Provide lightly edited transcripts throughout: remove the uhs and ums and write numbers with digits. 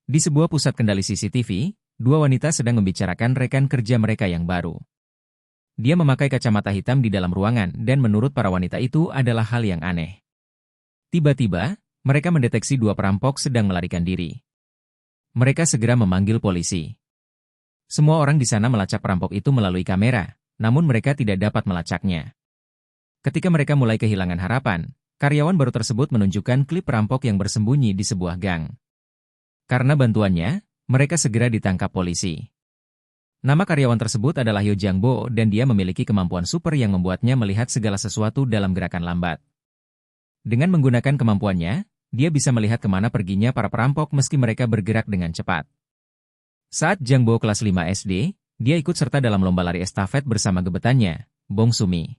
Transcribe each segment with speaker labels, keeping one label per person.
Speaker 1: Di sebuah pusat kendali CCTV, dua wanita sedang membicarakan rekan kerja mereka yang baru. Dia memakai kacamata hitam di dalam ruangan dan menurut para wanita itu adalah hal yang aneh. Tiba-tiba, mereka mendeteksi dua perampok sedang melarikan diri. Mereka segera memanggil polisi. Semua orang di sana melacak perampok itu melalui kamera, namun mereka tidak dapat melacaknya. Ketika mereka mulai kehilangan harapan, karyawan baru tersebut menunjukkan klip perampok yang bersembunyi di sebuah gang. Karena bantuannya, mereka segera ditangkap polisi. Nama karyawan tersebut adalah Yo Jangbo dan dia memiliki kemampuan super yang membuatnya melihat segala sesuatu dalam gerakan lambat. Dengan menggunakan kemampuannya, dia bisa melihat kemana perginya para perampok meski mereka bergerak dengan cepat. Saat Jangbo kelas 5 SD, dia ikut serta dalam lomba lari estafet bersama gebetannya, Bong Sumi.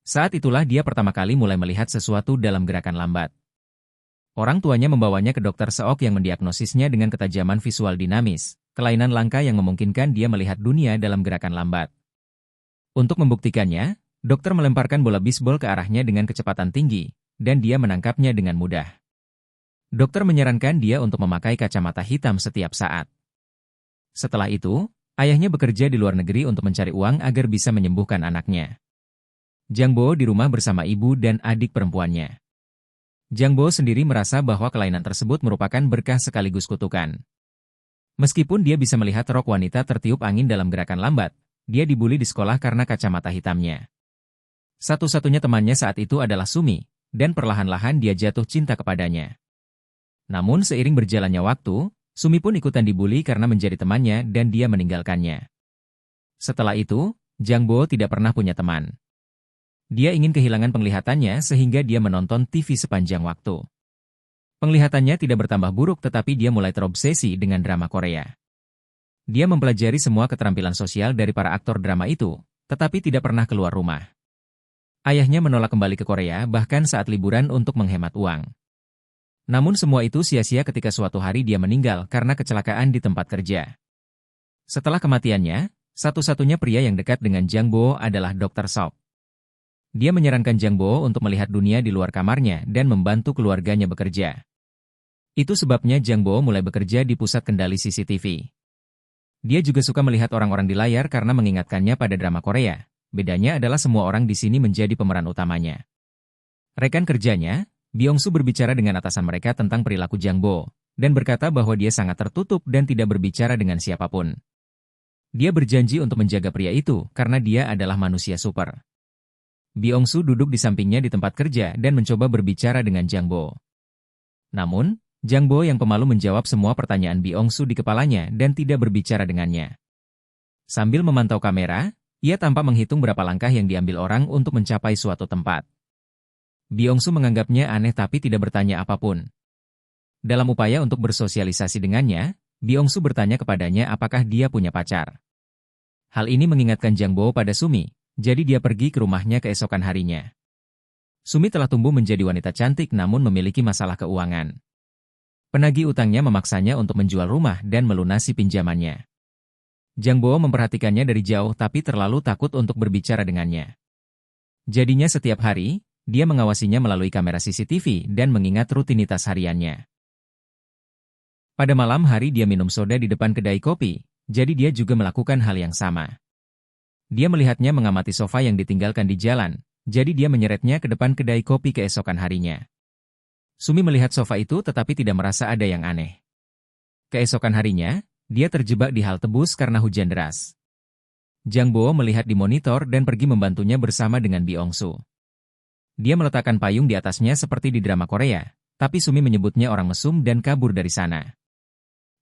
Speaker 1: Saat itulah dia pertama kali mulai melihat sesuatu dalam gerakan lambat. Orang tuanya membawanya ke dokter Seok yang mendiagnosisnya dengan ketajaman visual dinamis, kelainan langka yang memungkinkan dia melihat dunia dalam gerakan lambat. Untuk membuktikannya, dokter melemparkan bola bisbol ke arahnya dengan kecepatan tinggi, dan dia menangkapnya dengan mudah. Dokter menyarankan dia untuk memakai kacamata hitam setiap saat. Setelah itu, ayahnya bekerja di luar negeri untuk mencari uang agar bisa menyembuhkan anaknya. Jangbo di rumah bersama ibu dan adik perempuannya. Jangbo sendiri merasa bahwa kelainan tersebut merupakan berkah sekaligus kutukan. Meskipun dia bisa melihat rok wanita tertiup angin dalam gerakan lambat, dia dibully di sekolah karena kacamata hitamnya. Satu-satunya temannya saat itu adalah Sumi, dan perlahan-lahan dia jatuh cinta kepadanya. Namun seiring berjalannya waktu, Sumi pun ikutan dibully karena menjadi temannya dan dia meninggalkannya. Setelah itu, Jangbo tidak pernah punya teman. Dia ingin kehilangan penglihatannya sehingga dia menonton TV sepanjang waktu. Penglihatannya tidak bertambah buruk tetapi dia mulai terobsesi dengan drama Korea. Dia mempelajari semua keterampilan sosial dari para aktor drama itu, tetapi tidak pernah keluar rumah. Ayahnya menolak kembali ke Korea bahkan saat liburan untuk menghemat uang. Namun semua itu sia-sia ketika suatu hari dia meninggal karena kecelakaan di tempat kerja. Setelah kematiannya, satu-satunya pria yang dekat dengan Jangbo adalah Dr. Sok. Dia menyarankan Jangbo untuk melihat dunia di luar kamarnya dan membantu keluarganya bekerja. Itu sebabnya Jangbo mulai bekerja di pusat kendali CCTV. Dia juga suka melihat orang-orang di layar karena mengingatkannya pada drama Korea. Bedanya adalah semua orang di sini menjadi pemeran utamanya. Rekan kerjanya, Byung-soo berbicara dengan atasan mereka tentang perilaku Jangbo, dan berkata bahwa dia sangat tertutup dan tidak berbicara dengan siapapun. Dia berjanji untuk menjaga pria itu karena dia adalah manusia super. Byung-soo duduk di sampingnya di tempat kerja dan mencoba berbicara dengan Jangbo. Namun, Jangbo yang pemalu menjawab semua pertanyaan Byung-soo di kepalanya dan tidak berbicara dengannya. Sambil memantau kamera, ia tampak menghitung berapa langkah yang diambil orang untuk mencapai suatu tempat. Byung-soo menganggapnya aneh tapi tidak bertanya apapun. Dalam upaya untuk bersosialisasi dengannya, Byung-soo bertanya kepadanya apakah dia punya pacar. Hal ini mengingatkan Jangbo pada Sumi. Jadi dia pergi ke rumahnya keesokan harinya. Sumi telah tumbuh menjadi wanita cantik namun memiliki masalah keuangan. Penagih utangnya memaksanya untuk menjual rumah dan melunasi pinjamannya. Jangbo memperhatikannya dari jauh tapi terlalu takut untuk berbicara dengannya. Jadinya setiap hari, dia mengawasinya melalui kamera CCTV dan mengingat rutinitas hariannya. Pada malam hari dia minum soda di depan kedai kopi, jadi dia juga melakukan hal yang sama. Dia melihatnya mengamati sofa yang ditinggalkan di jalan, jadi dia menyeretnya ke depan kedai kopi keesokan harinya. Sumi melihat sofa itu tetapi tidak merasa ada yang aneh. Keesokan harinya, dia terjebak di halte bus karena hujan deras. Jangbo melihat di monitor dan pergi membantunya bersama dengan Byung-soo. Dia meletakkan payung di atasnya seperti di drama Korea, tapi Sumi menyebutnya orang mesum dan kabur dari sana.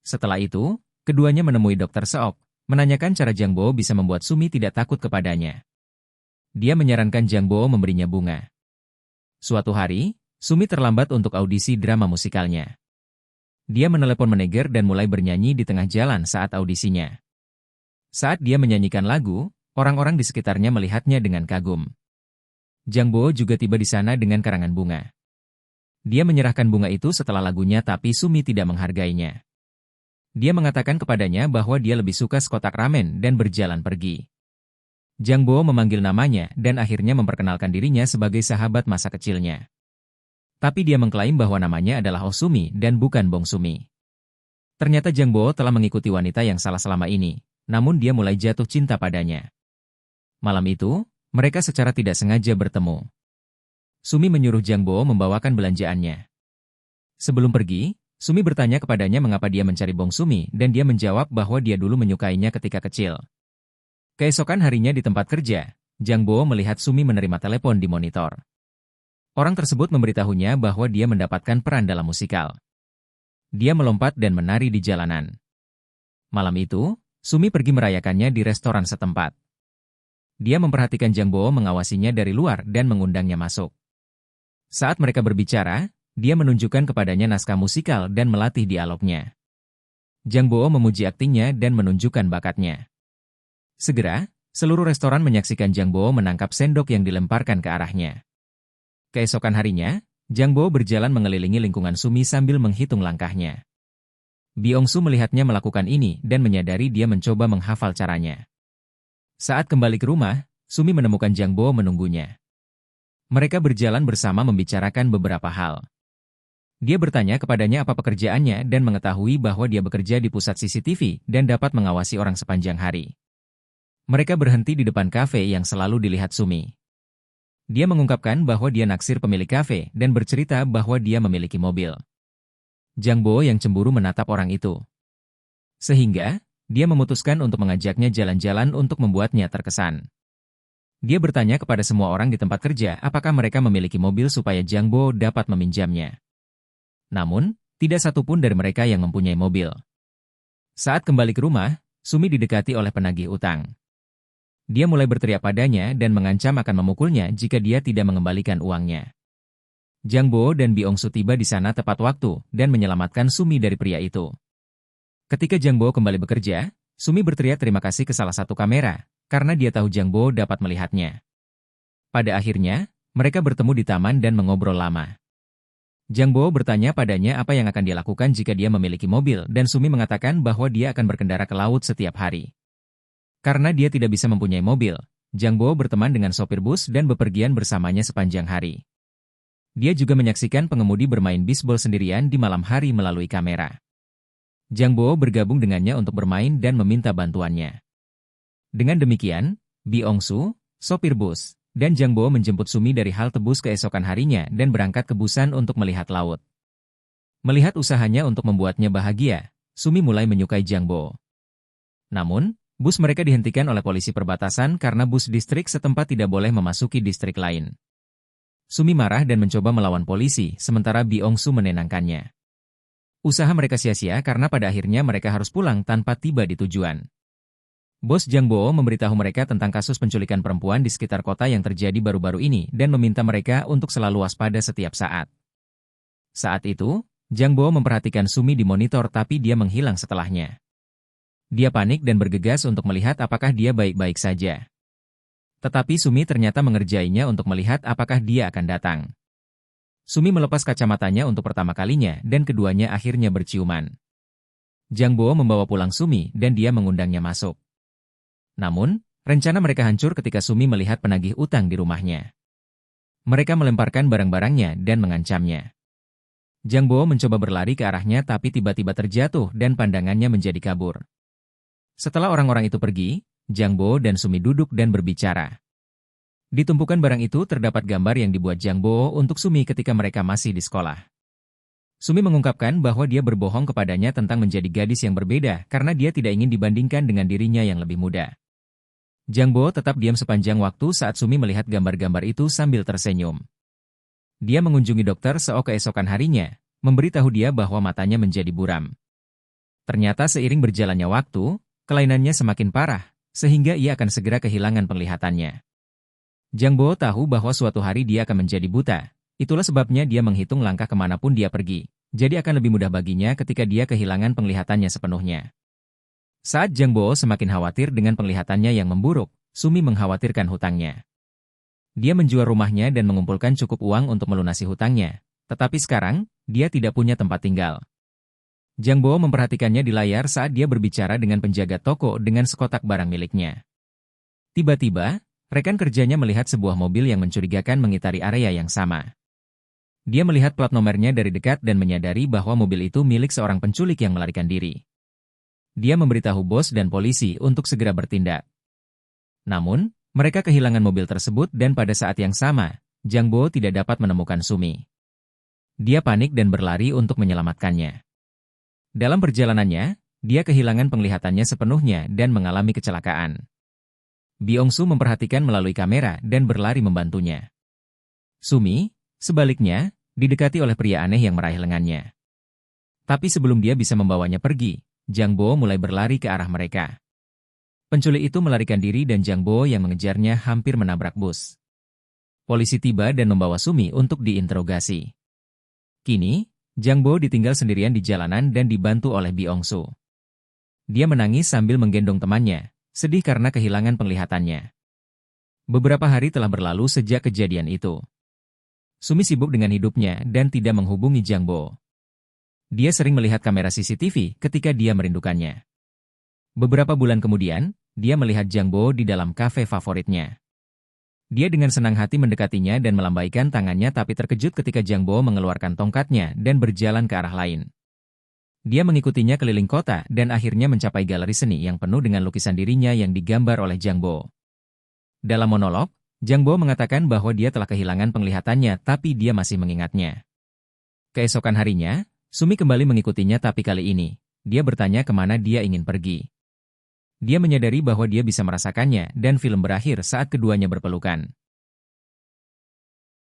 Speaker 1: Setelah itu, keduanya menemui Dr. Seok, menanyakan cara Jangbo bisa membuat Sumi tidak takut kepadanya. Dia menyarankan Jangbo memberinya bunga. Suatu hari, Sumi terlambat untuk audisi drama musikalnya. Dia menelepon manajer dan mulai bernyanyi di tengah jalan saat audisinya. Saat dia menyanyikan lagu, orang-orang di sekitarnya melihatnya dengan kagum. Jangbo juga tiba di sana dengan karangan bunga. Dia menyerahkan bunga itu setelah lagunya tapi Sumi tidak menghargainya. Dia mengatakan kepadanya bahwa dia lebih suka sekotak ramen dan berjalan pergi. Jangbo memanggil namanya dan akhirnya memperkenalkan dirinya sebagai sahabat masa kecilnya. Tapi dia mengklaim bahwa namanya adalah Oh Sumi dan bukan Bong Sumi. Ternyata Jiang Bo telah mengikuti wanita yang salah selama ini, namun dia mulai jatuh cinta padanya. Malam itu, mereka secara tidak sengaja bertemu. Sumi menyuruh Jiang Bo membawakan belanjaannya. Sebelum pergi, Sumi bertanya kepadanya mengapa dia mencari Bong Sumi dan dia menjawab bahwa dia dulu menyukainya ketika kecil. Keesokan harinya di tempat kerja, Jiang Bo melihat Sumi menerima telepon di monitor. Orang tersebut memberitahunya bahwa dia mendapatkan peran dalam musikal. Dia melompat dan menari di jalanan. Malam itu, Sumi pergi merayakannya di restoran setempat. Dia memperhatikan Jiang Bo mengawasinya dari luar dan mengundangnya masuk. Saat mereka berbicara, dia menunjukkan kepadanya naskah musikal dan melatih dialognya. Jiang Bo memuji aktingnya dan menunjukkan bakatnya. Segera, seluruh restoran menyaksikan Jiang Bo menangkap sendok yang dilemparkan ke arahnya. Keesokan harinya, Jiang Bo berjalan mengelilingi lingkungan Sumi sambil menghitung langkahnya. Byung-su melihatnya melakukan ini dan menyadari dia mencoba menghafal caranya. Saat kembali ke rumah, Sumi menemukan Jiang Bo menunggunya. Mereka berjalan bersama membicarakan beberapa hal. Dia bertanya kepadanya apa pekerjaannya dan mengetahui bahwa dia bekerja di pusat CCTV dan dapat mengawasi orang sepanjang hari. Mereka berhenti di depan kafe yang selalu dilihat Sumi. Dia mengungkapkan bahwa dia naksir pemilik kafe dan bercerita bahwa dia memiliki mobil. Jiang Bo yang cemburu menatap orang itu. Sehingga, dia memutuskan untuk mengajaknya jalan-jalan untuk membuatnya terkesan. Dia bertanya kepada semua orang di tempat kerja apakah mereka memiliki mobil supaya Jiang Bo dapat meminjamnya. Namun, tidak satupun dari mereka yang mempunyai mobil. Saat kembali ke rumah, Sumi didekati oleh penagih utang. Dia mulai berteriak padanya dan mengancam akan memukulnya jika dia tidak mengembalikan uangnya. Jiang Bo dan Byung-su tiba di sana tepat waktu dan menyelamatkan Sumi dari pria itu. Ketika Jiang Bo kembali bekerja, Sumi berteriak terima kasih ke salah satu kamera, karena dia tahu Jiang Bo dapat melihatnya. Pada akhirnya, mereka bertemu di taman dan mengobrol lama. Jiang Bo bertanya padanya apa yang akan dia lakukan jika dia memiliki mobil dan Sumi mengatakan bahwa dia akan berkendara ke laut setiap hari. Karena dia tidak bisa mempunyai mobil, Jiang Bo berteman dengan sopir bus dan bepergian bersamanya sepanjang hari. Dia juga menyaksikan pengemudi bermain bisbol sendirian di malam hari melalui kamera. Jiang Bo bergabung dengannya untuk bermain dan meminta bantuannya. Dengan demikian, Byung-su, sopir bus, dan Jiang Bo menjemput Sumi dari halte bus keesokan harinya dan berangkat ke Busan untuk melihat laut. Melihat usahanya untuk membuatnya bahagia, Sumi mulai menyukai Jiang Bo. Namun, bus mereka dihentikan oleh polisi perbatasan karena bus distrik setempat tidak boleh memasuki distrik lain. Sumi marah dan mencoba melawan polisi, sementara Byung-su menenangkannya. Usaha mereka sia-sia karena pada akhirnya mereka harus pulang tanpa tiba di tujuan. Bos Jiang Bo memberitahu mereka tentang kasus penculikan perempuan di sekitar kota yang terjadi baru-baru ini dan meminta mereka untuk selalu waspada setiap saat. Saat itu, Jiang Bo memperhatikan Sumi di monitor tapi dia menghilang setelahnya. Dia panik dan bergegas untuk melihat apakah dia baik-baik saja. Tetapi Sumi ternyata mengerjainya untuk melihat apakah dia akan datang. Sumi melepas kacamatanya untuk pertama kalinya dan keduanya akhirnya berciuman. Jiang Bo membawa pulang Sumi dan dia mengundangnya masuk. Namun, rencana mereka hancur ketika Sumi melihat penagih utang di rumahnya. Mereka melemparkan barang-barangnya dan mengancamnya. Jiang Bo mencoba berlari ke arahnya tapi tiba-tiba terjatuh dan pandangannya menjadi kabur. Setelah orang-orang itu pergi, Jiang Bo dan Sumi duduk dan berbicara. Di tumpukan barang itu terdapat gambar yang dibuat Jiang Bo untuk Sumi ketika mereka masih di sekolah. Sumi mengungkapkan bahwa dia berbohong kepadanya tentang menjadi gadis yang berbeda karena dia tidak ingin dibandingkan dengan dirinya yang lebih muda. Jiang Bo tetap diam sepanjang waktu saat Sumi melihat gambar-gambar itu sambil tersenyum. Dia mengunjungi dokter keesokan harinya, memberitahu dia bahwa matanya menjadi buram. Ternyata seiring berjalannya waktu, kelainannya semakin parah, sehingga ia akan segera kehilangan penglihatannya. Jiang Bo tahu bahwa suatu hari dia akan menjadi buta, itulah sebabnya dia menghitung langkah kemanapun dia pergi, jadi akan lebih mudah baginya ketika dia kehilangan penglihatannya sepenuhnya. Saat Jiang Bo semakin khawatir dengan penglihatannya yang memburuk, Sumi mengkhawatirkan hutangnya. Dia menjual rumahnya dan mengumpulkan cukup uang untuk melunasi hutangnya, tetapi sekarang, dia tidak punya tempat tinggal. Jiang Bo memperhatikannya di layar saat dia berbicara dengan penjaga toko dengan sekotak barang miliknya. Tiba-tiba, rekan kerjanya melihat sebuah mobil yang mencurigakan mengitari area yang sama. Dia melihat plat nomornya dari dekat dan menyadari bahwa mobil itu milik seorang penculik yang melarikan diri. Dia memberitahu bos dan polisi untuk segera bertindak. Namun, mereka kehilangan mobil tersebut dan pada saat yang sama, Zhang Bo tidak dapat menemukan Sumi. Dia panik dan berlari untuk menyelamatkannya. Dalam perjalanannya, dia kehilangan penglihatannya sepenuhnya dan mengalami kecelakaan. Byung-su memperhatikan melalui kamera dan berlari membantunya. Sumi, sebaliknya, didekati oleh pria aneh yang meraih lengannya. Tapi sebelum dia bisa membawanya pergi, Zhang Bo mulai berlari ke arah mereka. Penculik itu melarikan diri dan Zhang Bo yang mengejarnya hampir menabrak bus. Polisi tiba dan membawa Sumi untuk diinterogasi. Kini, Zhang Bo ditinggal sendirian di jalanan dan dibantu oleh Byung-su. Dia menangis sambil menggendong temannya, sedih karena kehilangan penglihatannya. Beberapa hari telah berlalu sejak kejadian itu. Sumi sibuk dengan hidupnya dan tidak menghubungi Zhang Bo. Dia sering melihat kamera CCTV ketika dia merindukannya. Beberapa bulan kemudian, dia melihat Zhang Bo di dalam kafe favoritnya. Dia dengan senang hati mendekatinya dan melambaikan tangannya tapi terkejut ketika Zhang Bo mengeluarkan tongkatnya dan berjalan ke arah lain. Dia mengikutinya keliling kota dan akhirnya mencapai galeri seni yang penuh dengan lukisan dirinya yang digambar oleh Zhang Bo. Dalam monolog, Zhang Bo mengatakan bahwa dia telah kehilangan penglihatannya tapi dia masih mengingatnya. Keesokan harinya, Sumi kembali mengikutinya tapi kali ini, dia bertanya kemana dia ingin pergi. Dia menyadari bahwa dia bisa merasakannya dan film berakhir saat keduanya berpelukan.